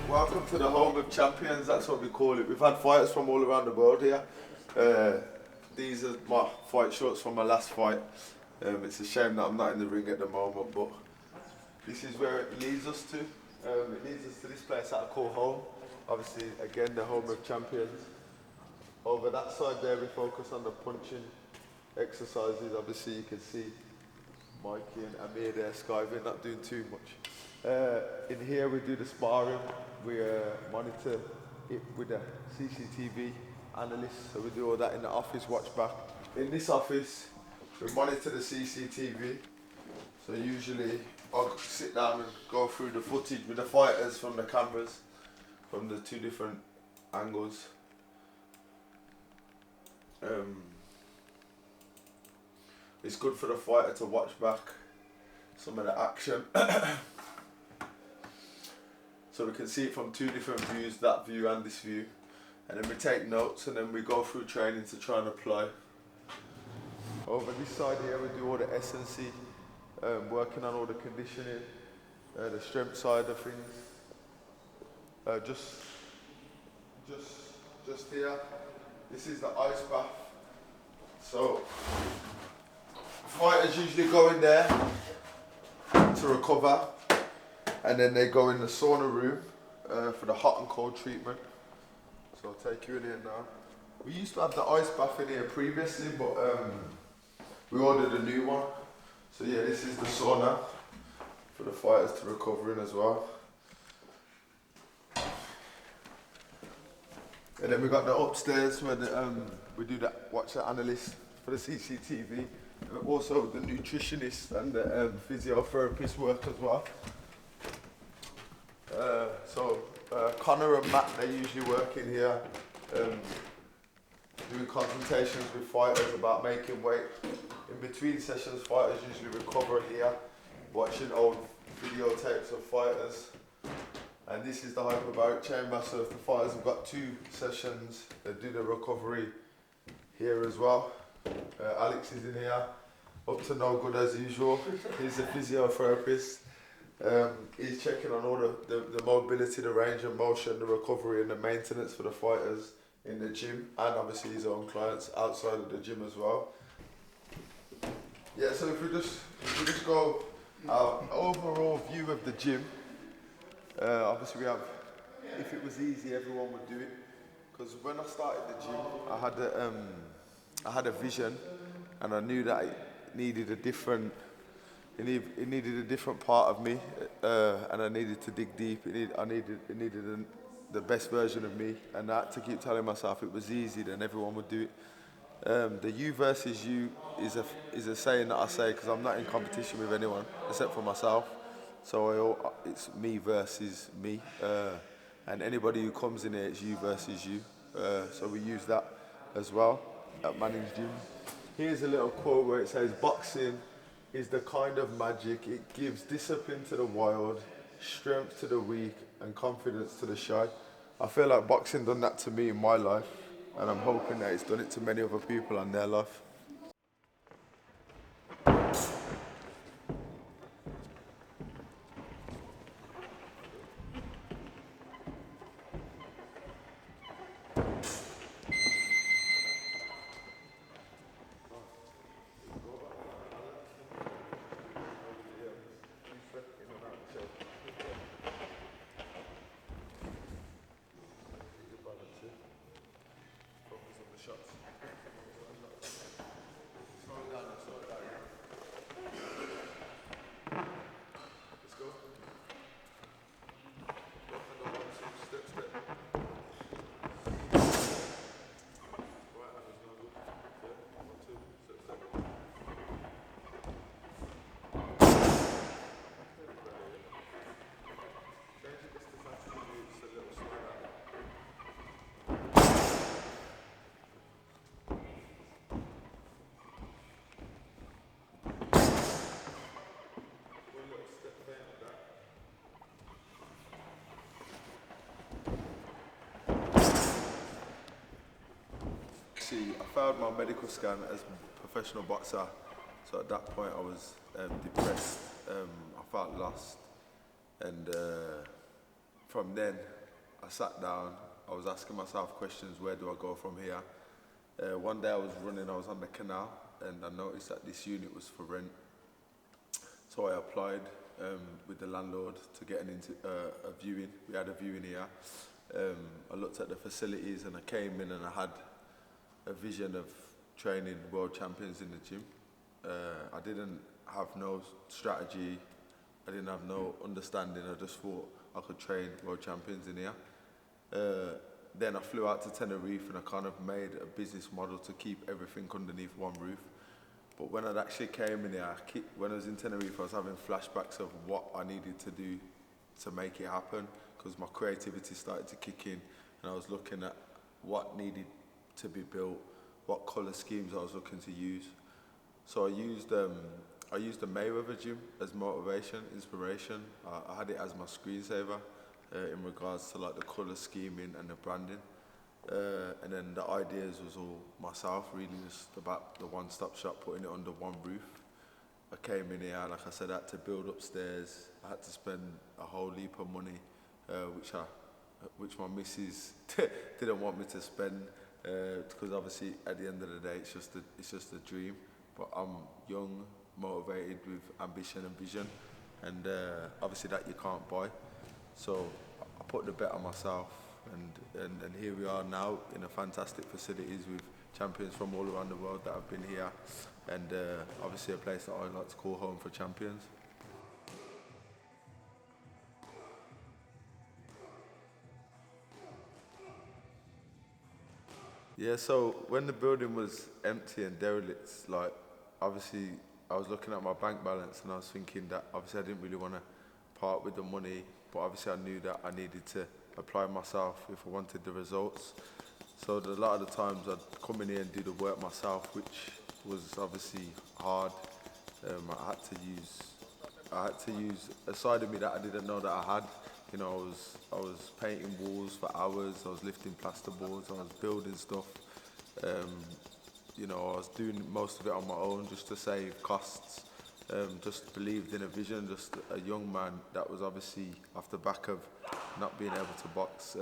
Welcome to the home of champions, that's what we call it. We've had fighters from all around the world here. These are my fight shorts from my last fight. It's a shame that I'm not in the ring at the moment, but this is where it leads us to. It leads us to this place that I call home. Obviously, again, the home of champions. Over that side there, we focus on the punching exercises. Obviously, you can see Mikey and Amir there skiving, not doing too much. In here, we do the sparring. We monitor it with a CCTV analyst, so we do all that in the office, watch back. In this office, we monitor the CCTV, so usually I'll sit down and go through the footage with the fighters from the cameras, from the two different angles. It's good for the fighter to watch back some of the action. So we can see it from two different views, that view and this view. And then we take notes and then we go through training to try and apply. Over this side here we do all the S&C, working on all the conditioning, the strength side of things. Just here, this is the ice bath. So fighters usually go in there to recover, and then they go in the sauna room for the hot and cold treatment. So I'll take you in here now. We used to have the ice bath in here previously, but we ordered a new one. So yeah, this is the sauna for the fighters to recover in as well. And then we got the upstairs where we do that, watch the analyst for the CCTV. Also the nutritionist and the physiotherapist work as well. Connor and Matt, they usually work in here doing consultations with fighters about making weight. In between sessions, fighters usually recover here, watching old videotapes of fighters. And this is the hyperbaric chamber, so if the fighters have got 2 sessions, they do the recovery here as well. Alex is in here, up to no good as usual. He's a physiotherapist. He's checking on all the mobility, the range of motion, the recovery and the maintenance for the fighters in the gym, and obviously his own clients outside of the gym as well. Yeah, so if we just go our overall view of the gym, obviously we have, if it was easy everyone would do it, because when I started the gym I had a vision and I knew that it needed a different part of me, and I needed to dig deep. It needed the best version of me, and I had to keep telling myself it was easy, then everyone would do it. The you versus you is a saying that I say because I'm not in competition with anyone except for myself. So it's me versus me, and anybody who comes in here, it's you versus you. So we use that as well at Mannings Gym. Here's a little quote where it says, "Boxing is the kind of magic. It gives discipline to the wild, strength to the weak, and confidence to the shy." I feel like boxing done that to me in my life, and I'm hoping that it's done it to many other people in their life. failed my medical scan as a professional boxer, so at that point I was depressed. I felt lost, and from then I sat down. I was asking myself questions: where do I go from here? One day I was running. I was on the canal, and I noticed that this unit was for rent. So I applied with the landlord to get a viewing. We had a viewing here. I looked at the facilities and I came in and I had a vision of training world champions in the gym. I didn't have no strategy. I didn't have no understanding. I just thought I could train world champions in here. Then I flew out to Tenerife and I kind of made a business model to keep everything underneath one roof. But when I actually came in here, when I was in Tenerife, I was having flashbacks of what I needed to do to make it happen, because my creativity started to kick in, and I was looking at what needed to be built, what colour schemes I was looking to use. So I used the Mayweather gym as motivation, inspiration. I had it as my screensaver in regards to like the colour scheming and the branding. And then the ideas was all myself, really just about the one-stop shop, putting it under one roof. I came in here, like I said, I had to build upstairs. I had to spend a whole heap of money, which my missus didn't want me to spend, because obviously at the end of the day, it's just a dream. But I'm young, motivated, with ambition and vision, and obviously that you can't buy. So I put the bet on myself. And here we are now in a fantastic facilities with champions from all around the world that have been here, and obviously a place that I like to call home for champions. Yeah, so when the building was empty and derelict, like obviously I was looking at my bank balance and I was thinking that obviously I didn't really want to part with the money, but obviously I knew that I needed to apply myself if I wanted the results. So a lot of the times I'd come in here and do the work myself, which was obviously hard. I had to use a side of me that I didn't know that I had. You know, I was painting walls for hours. I was lifting plasterboards. I was building stuff. You know, I was doing most of it on my own just to save costs. Just believed in a vision. Just a young man that was obviously off the back of not being able to box.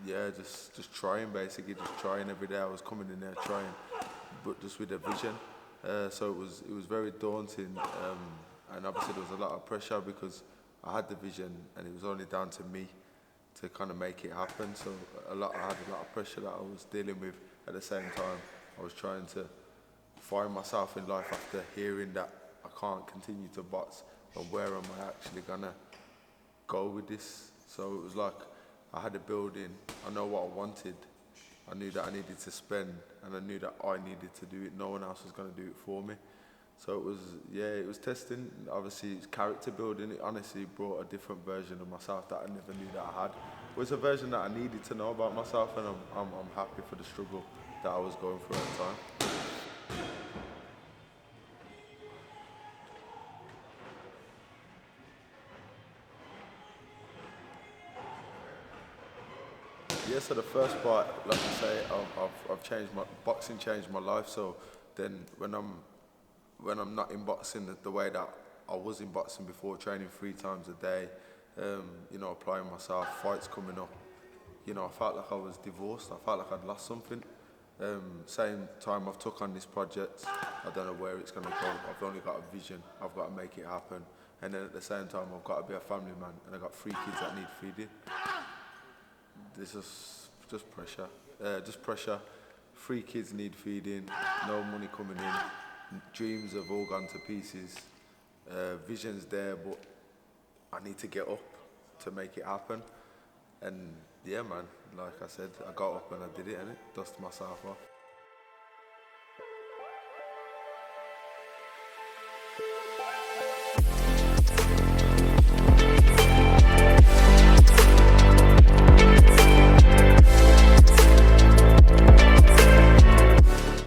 Just trying, basically, just trying every day. I was coming in there trying, but just with a vision. So it was very daunting, and obviously there was a lot of pressure because I had the vision, and it was only down to me to kind of make it happen. So I had a lot of pressure that I was dealing with. At the same time, I was trying to find myself in life after hearing that I can't continue to box, and where am I actually gonna go with this? So it was like I had a building, I know what I wanted, I knew that I needed to spend, and I knew that I needed to do it. No one else was going to do it for me. So it was testing. Obviously, it's character building. It honestly brought a different version of myself that I never knew that I had. It was a version that I needed to know about myself, and I'm happy for the struggle that I was going through at the time. Yeah, so the first part, like I say, I've changed boxing changed my life. So then when I'm not in boxing the way that I was in boxing before, training 3 times a day, you know, applying myself, fights coming up, you know, I felt like I was divorced. I felt like I'd lost something. Same time I've took on this project, I don't know where it's going to go. I've only got a vision. I've got to make it happen. And then at the same time, I've got to be a family man, and I've got 3 kids that need feeding. This is just pressure. Just pressure. 3 kids need feeding. No money coming in. Dreams have all gone to pieces. Vision's there, but I need to get up to make it happen. And yeah, man, like I said, I got up and I did it, and it dusted myself off.